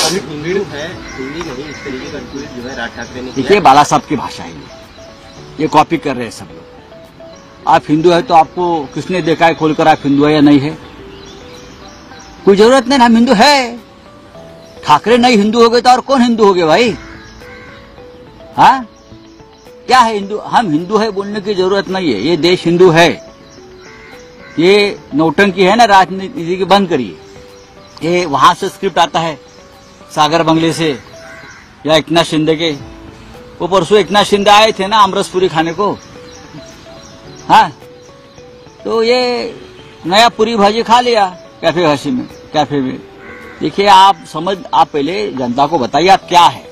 हिंदी है, हिंदी नहीं, इस तरीके का ट्वीट जो है राज ठाकरे ने देखिए बाला साहब की भाषा है ये कॉपी कर रहे हैं सब लोग। आप हिंदू है तो आपको किसने देखा है खोलकर आप हिंदू है या नहीं है? कोई जरूरत नहीं, हम हिंदू है। ठाकरे नहीं हिंदू हो गए तो और कौन हिंदू हो गए भाई? हाँ क्या है हिंदू? हम हिंदू है बोलने की जरूरत नहीं है। ये देश हिंदू है। ये नौटंकी है ना राजनीति की, बंद करिए। ये वहां से स्क्रिप्ट आता है सागर बंगले से या एकनाथ शिंदे के। वो परसों एकनाथ शिंदे आए थे ना आमरस पूरी खाने को। हाँ तो ये नया पूरी भाजी खा लिया कैफे में। देखिए आप पहले जनता को बताइए आप क्या है।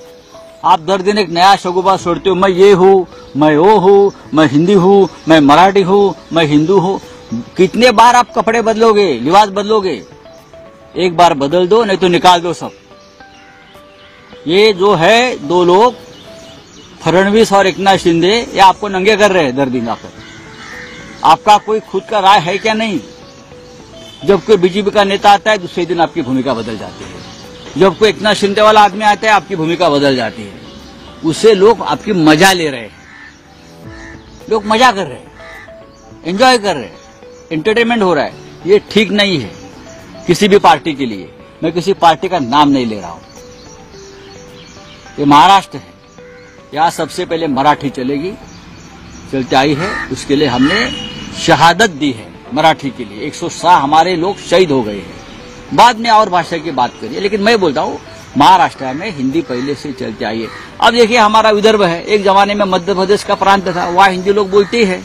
आप दर दिन एक नया शगुफा छोड़ते हो, मैं ये हूँ, मैं वो हूँ, मैं हिंदी हूँ, मैं मराठी हूँ, मैं हिंदू हूँ। कितने बार आप कपड़े बदलोगे, लिबास बदलोगे? एक बार बदल दो, नहीं तो निकाल दो सब। ये जो है दो लोग फडणवीस और एकनाथ शिंदे, ये आपको नंगे कर रहे हैं दर दिन आकर। आपका कोई खुद का राय है क्या? नहीं। जब कोई बीजेपी का नेता आता है दूसरे दिन आपकी भूमिका बदल जाती है। जब कोई एकनाथ शिंदे वाला आदमी आता है आपकी भूमिका बदल जाती है। उससे लोग आपकी मजा ले रहे हैं। लोग मजा कर रहे हैं, एंजॉय कर रहे हैं, एंटरटेनमेंट हो रहा है। ये ठीक नहीं है किसी भी पार्टी के लिए। मैं किसी पार्टी का नाम नहीं ले रहा हूं। ये महाराष्ट्र है, यहां सबसे पहले मराठी चलती आई है। उसके लिए हमने शहादत दी है मराठी के लिए। 160 हमारे लोग शहीद हो गए हैं। बाद में और भाषा की बात करिए, लेकिन मैं बोलता हूं महाराष्ट्र में हिंदी पहले से चलती आई है। अब देखिए हमारा विदर्भ है, एक जमाने में मध्य प्रदेश का प्रांत था, वहां हिंदी लोग बोलते ही है।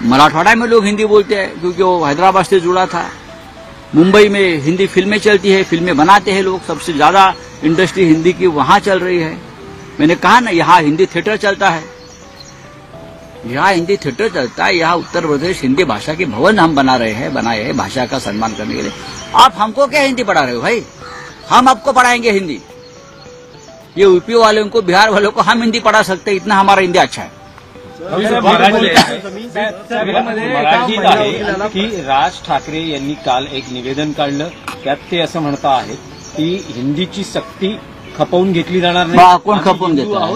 मराठवाड़ा में लोग हिंदी बोलते हैं क्योंकि वो हैदराबाद से जुड़ा था। मुंबई में हिंदी फिल्में चलती है, फिल्में बनाते हैं लोग। सबसे ज्यादा इंडस्ट्री हिंदी की वहां चल रही है। मैंने कहा ना यहाँ हिंदी थिएटर चलता है, यहाँ हिंदी थिएटर चलता है। यहाँ उत्तर प्रदेश हिंदी भाषा के भवन हम बनाए हैं भाषा का सम्मान करने के लिए। आप हमको क्या हिंदी पढ़ा रहे हो भाई? हम आपको पढ़ाएंगे हिंदी। ये यूपी वालों को, बिहार वालों को हम हिंदी पढ़ा सकते हैं, इतना हमारा हिंदी अच्छा है। मराठीत आहे की राज ठाकरे यांनी काल एक निवेदन काढलं, त्यात ते असं म्हणत आहेत की हिंदीची सक्ती खपवून घेतली जाणार नाही। कोण खपवून घेत आहे?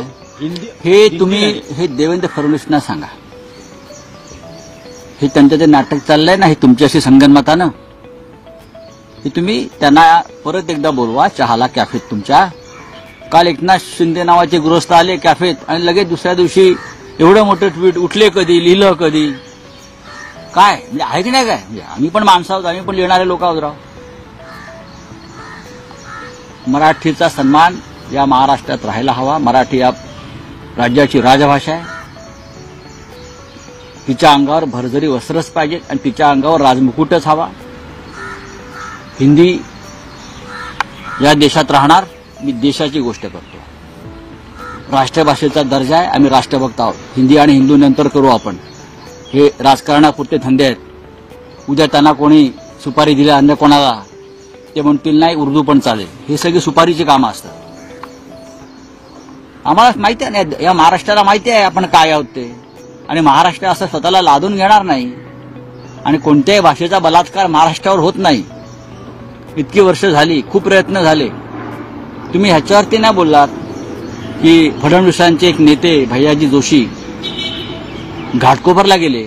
हे तुम्ही हे देवेंद्र फडणवीसना सांगा। हे त्यांचं ते नाटक चाललंय ना, हे तुमच्याशी संगनमतानं, हे तुम्ही त्यांना परत एकदा बोलवा चहाला कॅफेत तुमच्या। काल एकनाथ शिंदे नावाचे गृहस्थ आले कॅफेत आणि लगेच दुसऱ्या दिवशी एवढं मोठं ट्विट उठले कधी, लिहिलं कधी, काय म्हणजे आहे की नाही? काय म्हणजे आम्ही पण माणसं आहोत, आम्ही पण लिहिणारे लोक आहोत राव। मराठीचा सन्मान या महाराष्ट्रात राहायला हवा। मराठी या राज्याची राजभाषा आहे। तिच्या अंगावर भरजरी वस्त्रच पाहिजे आणि तिच्या अंगावर राजमुकुटच हवा। हिंदी या देशात राहणार, मी देशाची गोष्ट करतो। राष्ट्रभाषेचा दर्जा आहे, आम्ही राष्ट्रभक्त आहोत। हिंदी आणि हिंदू नंतर करू आपण। हे राजकारणापुरते धंदे आहेत। उद्या त्यांना कोणी सुपारी दिली अन्य कोणाला, ते म्हणतील नाही उर्दू पण चालेल। हे सगळी सुपारीची कामं असतात। आम्हाला माहिती आहे ना, या महाराष्ट्राला माहिती आहे आपण काय आहोत ते। आणि महाराष्ट्र असं स्वतःला लादून घेणार नाही आणि कोणत्याही भाषेचा बलात्कार महाराष्ट्रावर होत नाही। इतकी वर्ष झाली, खूप प्रयत्न झाले। तुम्ही ह्याच्यावरती नाही बोललात की फडणवीसांचे एक नेते भैयाजी जोशी घाटकोपरला गेले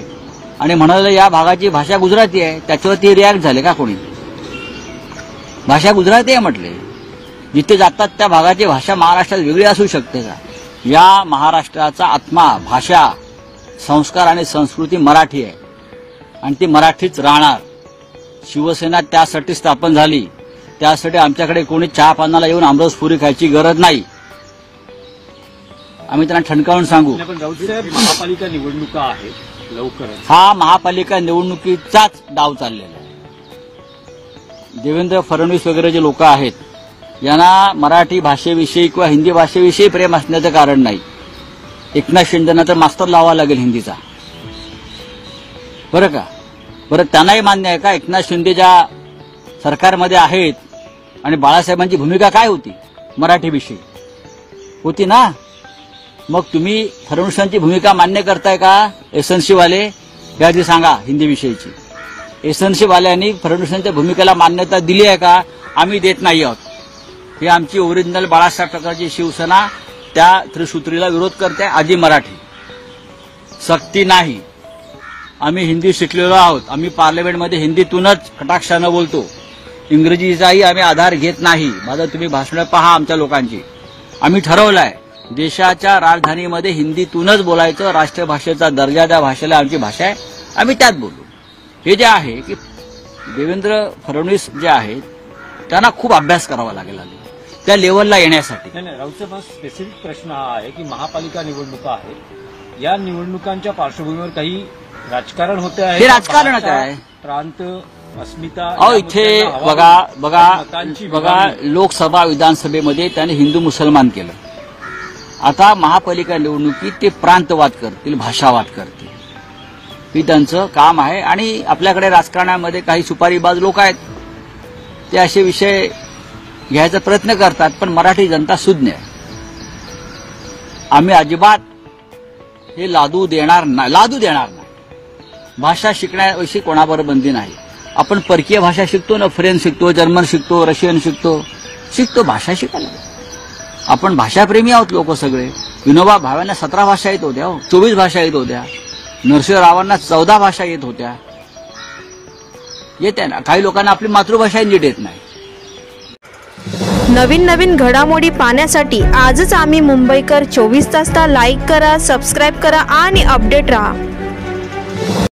आणि म्हणाले या भागाची भाषा गुजराती आहे। त्याच्यावरती रिॲक्ट झाले का कोणी? भाषा गुजराती आहे म्हटले। जिथे जातात त्या भागाची भाषा महाराष्ट्रात वेगळी असू शकते का? या महाराष्ट्राचा आत्मा, भाषा, संस्कार आणि संस्कृती मराठी आहे आणि ती मराठीच राहणार। शिवसेना त्यासाठी स्थापन झाली। त्यासाठी आमच्याकडे कोणी चहा पानाला येऊन आमरसपुरी खायची गरज नाही। आम्ही त्यांना ठणकावून सांगू। महापालिका निवडणुका आहेत लवकरच। हा महापालिका निवडणुकीचाच डाव चाललेला आहे। देवेंद्र फडणवीस वगैरे जे लोक आहेत यांना मराठी भाषेविषयी किंवा हिंदी भाषेविषयी प्रेम असण्याचं कारण नाही। एकनाथ शिंदेना तर मास्तर लावावा लागेल हिंदीचा, बरं का? बरं त्यांनाही मान्य आहे का एकनाथ शिंदे ज्या सरकारमध्ये आहेत आणि बाळासाहेबांची भूमिका काय होती मराठीविषयी? होती ना। मग तुम्ही फडणवीसांची भूमिका मान्य करताय का? एसएनसी वाले यादी सांगा हिंदीविषयीची। एसएनसी वाल्यांनी फडणवीसांच्या भूमिकेला मान्यता दिली आहे का? आम्ही देत नाही आहोत। ही आमची ओरिजिनल बाळासाहेब ठाकरेंची शिवसेना त्या त्रिसूत्रीला विरोध करते. आधी मराठी सक्ती नाही. आम्ही हिंदी शिकलेलो आहोत. आम्ही पार्लमेंटमध्ये हिंदीतूनच कटाक्षानं बोलतो. इंग्रजीचाही आम्ही आधार घेत नाही. माझं तुम्ही भाषणं पहा आमच्या लोकांची. आम्ही ठरवलंय देशाच्या राजधानीमध्ये हिंदीतूनच बोलायचं. राष्ट्रभाषेचा दर्जा त्या भाषेला आमची भाषा आहे. आम्ही त्यात बोलू. हे जे आहे की देवेंद्र फडणवीस जे आहेत त्यांना खूप अभ्यास करावा लागेल त्या लेवलला येण्यासाठी. नाही राऊत साहेब, स्पेसिफिक प्रश्न हा आहे की महापालिका निवडणुका आहेत. या निवडणुकांच्या पार्श्वभूमीवर काही राजकारण होते आहे. हे राजकारण काय? प्रांत अस्मिता अहो इथे बघा लोकसभा विधानसभेमध्ये त्याने हिंदू मुसलमान केलं. आता महापालिका निवडणुकीत ते प्रांतवाद करतील, भाषावाद करतील. ही त्यांचं काम आहे. आणि आपल्याकडे राजकारणामध्ये काही सुपारीबाज लोक आहेत. ते असे विषय घ्यायचा प्रयत्न करतात. पण मराठी जनता सुज्ञ आहे. आम्ही अजिबात हे लादू देणार नाही. भाषा शिकण्याविषयी कोणाबरोबर बंदी नाही. आपण परकीय भाषा शिकतो ना, फ्रेंच शिकतो, जर्मन शिकतो, रशियन शिकतो. भाषा शिकायला आपण भाषाप्रेमी आहोत लोक सगळे. विनोबा भावेंना 17 भाषा येत होत्या, 24 भाषा येत होत्या. नरसिंहरावांना 14 भाषा येत होत्या. येते ना. काही लोकांना आपली मातृभाषा नीट येत नाही. नवीन घडामोडी पाहण्यासाठी आजच आम्ही मुंबईकर 24 तासला लाईक करा, सबस्क्राईब करा आणि अपडेट रहा.